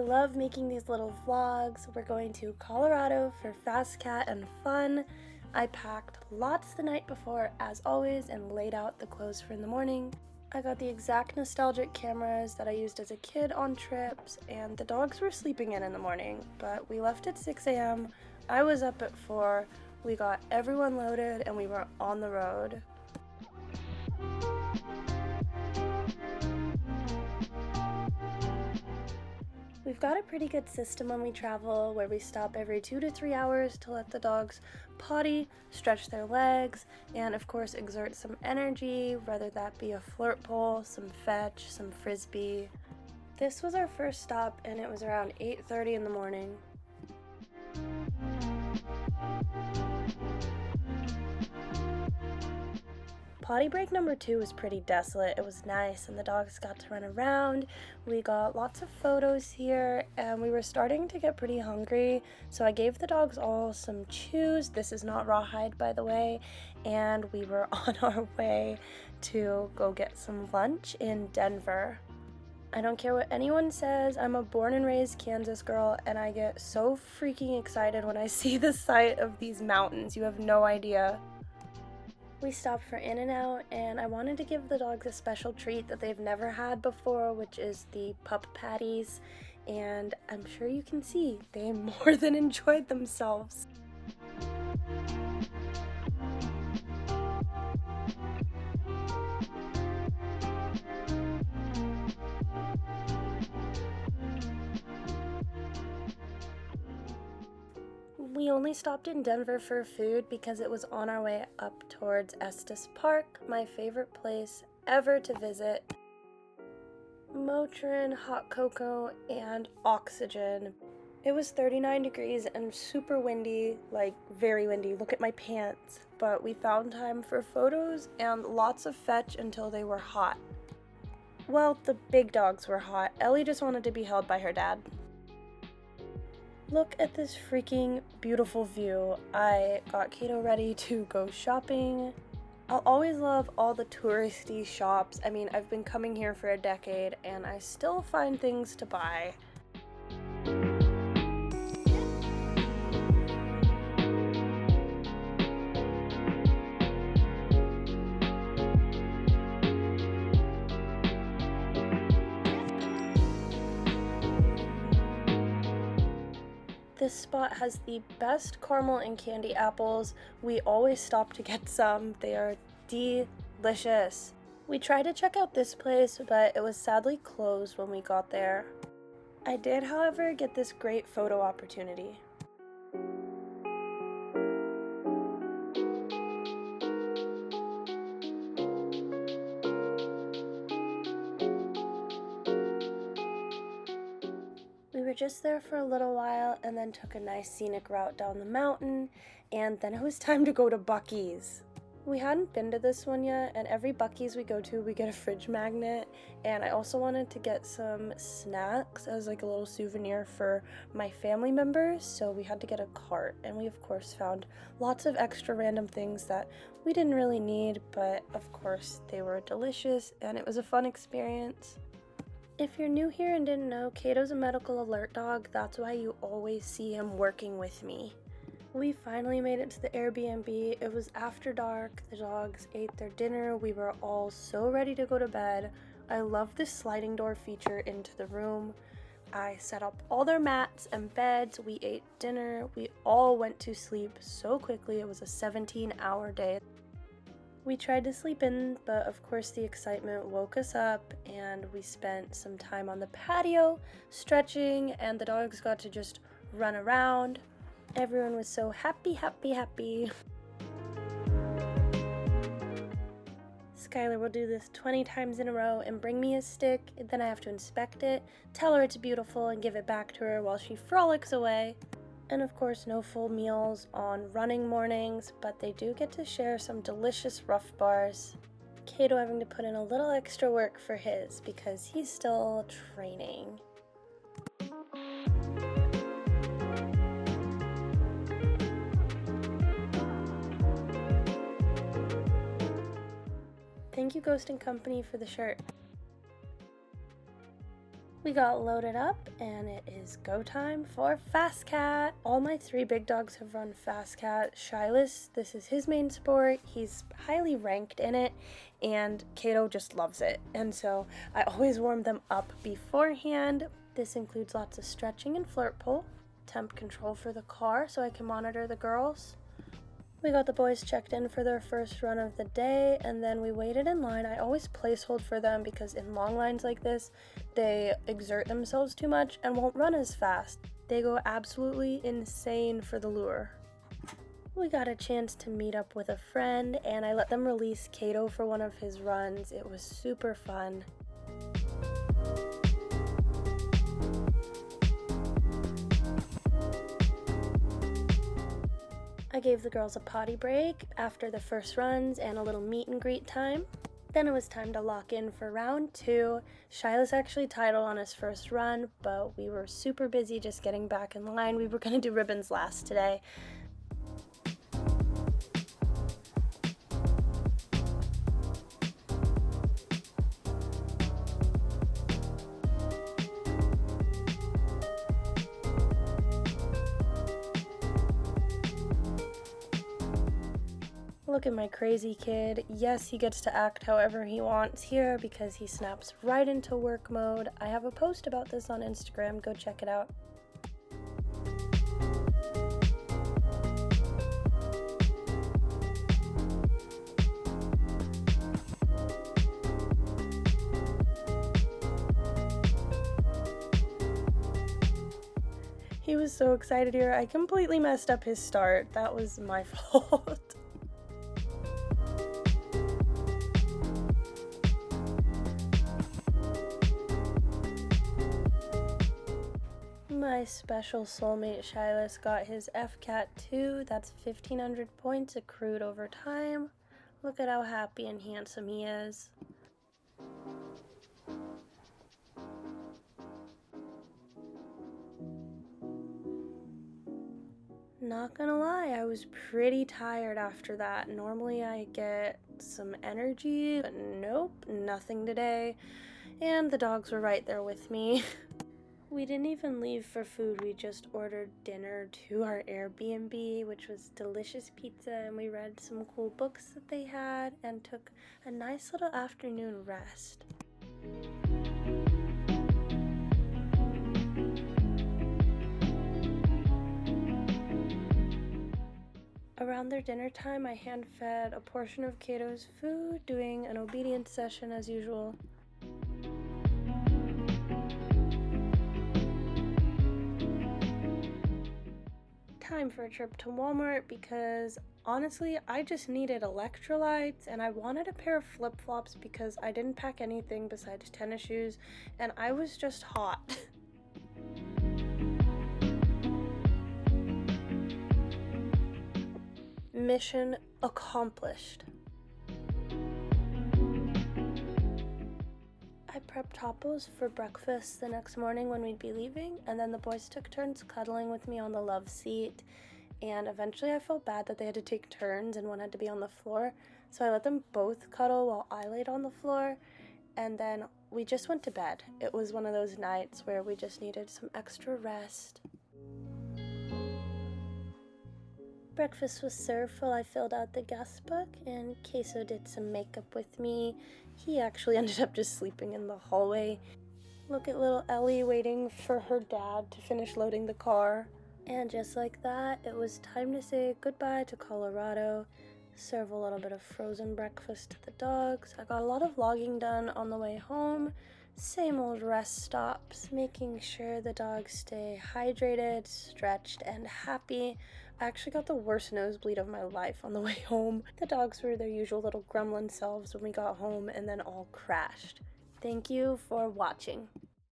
love making these little vlogs. We're going to Colorado for Fastcat and fun. I packed lots the night before, as always, and laid out the clothes for in the morning. I got the exact nostalgic cameras that I used as a kid on trips, and the dogs were sleeping in the morning, but we left at 6 a.m. I was up at 4. We got everyone loaded and we were on the road. We've got a pretty good system when we travel, where we stop every 2 to 3 hours to let the dogs potty, stretch their legs, and of course exert some energy, whether that be a flirt pole, some fetch, some frisbee. This was our first stop and it was around 8:30 in the morning. Potty break number 2 was pretty desolate. It was nice and the dogs got to run around. We got lots of photos here and we were starting to get pretty hungry, so I gave the dogs all some chews. This is not rawhide, by the way, and we were on our way to go get some lunch in Denver. I don't care what anyone says, I'm a born and raised Kansas girl and I get so freaking excited when I see the sight of these mountains. You have no idea. We stopped for In-N-Out, and I wanted to give the dogs a special treat that they've never had before, which is the pup patties, and I'm sure you can see they more than enjoyed themselves. We only stopped in Denver for food because it was on our way up towards Estes Park, my favorite place ever to visit. Motrin, hot cocoa, and oxygen. It was 39 degrees and super windy, like very windy. Look at my pants. But we found time for photos and lots of fetch until they were hot. Well, the big dogs were hot. Ellie just wanted to be held by her dad. Look at this freaking beautiful view. I got Kato ready to go shopping. I'll always love all the touristy shops. I mean, I've been coming here for a decade and I still find things to buy. This spot has the best caramel and candy apples. We always stop to get some. They are delicious. We tried to check out this place, but it was sadly closed when we got there. I did, however, get this great photo opportunity. We were just there for a little while and then took a nice scenic route down the mountain, and then it was time to go to Buc-ee's. We hadn't been to this one yet, and every Buc-ee's we go to we get a fridge magnet, and I also wanted to get some snacks as like a little souvenir for my family members, so we had to get a cart, and we of course found lots of extra random things that we didn't really need, but of course they were delicious and it was a fun experience. If you're new here and didn't know, Kato's a medical alert dog. That's why you always see him working with me. We finally made it to the Airbnb. It was after dark. The dogs ate their dinner. We were all so ready to go to bed. I love this sliding door feature into the room. I set up all their mats and beds. We ate dinner. We all went to sleep so quickly. It was a 17-hour day. We tried to sleep in, but of course the excitement woke us up and we spent some time on the patio stretching and the dogs got to just run around. Everyone was so happy. Skylar will do this 20 times in a row and bring me a stick, and then I have to inspect it, tell her it's beautiful, and give it back to her while she frolics away. And of course, no full meals on running mornings, but they do get to share some delicious Rough Bars. Kato having to put in a little extra work for his because he's still training. Thank you, Ghost & Company, for the shirt. We got loaded up and it is go time for Fastcat. All my 3 big dogs have run Fastcat. Shilas, this is his main sport. He's highly ranked in it and Kato just loves it. And so I always warm them up beforehand. This includes lots of stretching and flirt pull, temp control for the car so I can monitor the girls. We got the boys checked in for their first run of the day, and then we waited in line. I always place hold for them because in long lines like this, they exert themselves too much and won't run as fast. They go absolutely insane for the lure. We got a chance to meet up with a friend, and I let them release Kato for one of his runs. It was super fun. I gave the girls a potty break after the first runs and a little meet and greet time. Then it was time to lock in for round 2. Shilas actually titled on his first run, but we were super busy just getting back in line. We were going to do ribbons last today. Look at my crazy kid. Yes, he gets to act however he wants here because he snaps right into work mode. I have a post about this on Instagram. Go check it out. He was so excited here. I completely messed up his start. That was my fault. My special soulmate Shilas got his FCAT 2. That's 1,500 points accrued over time. Look at how happy and handsome he is. Not gonna lie, I was pretty tired after that. Normally I get some energy, but nope, nothing today. And the dogs were right there with me. We didn't even leave for food. We just ordered dinner to our Airbnb, which was delicious pizza, and we read some cool books that they had and took a nice little afternoon rest. Around their dinner time, I hand-fed a portion of Kato's food, doing an obedience session as usual. Time for a trip to Walmart because honestly I just needed electrolytes and I wanted a pair of flip-flops because I didn't pack anything besides tennis shoes and I was just hot. Mission accomplished. I prepped topos for breakfast the next morning when we'd be leaving, and then the boys took turns cuddling with me on the love seat, and eventually I felt bad that they had to take turns and one had to be on the floor, so I let them both cuddle while I laid on the floor, and then we just went to bed. It was one of those nights where we just needed some extra rest. Breakfast was served while I filled out the guest book, and Queso did some makeup with me. He actually ended up just sleeping in the hallway. Look at little Ellie waiting for her dad to finish loading the car. And just like that, it was time to say goodbye to Colorado, serve a little bit of frozen breakfast to the dogs. I got a lot of vlogging done on the way home. Same old rest stops, making sure the dogs stay hydrated, stretched, and happy. I actually got the worst nosebleed of my life on the way home. The dogs were their usual little gremlin selves when we got home and then all crashed. Thank you for watching.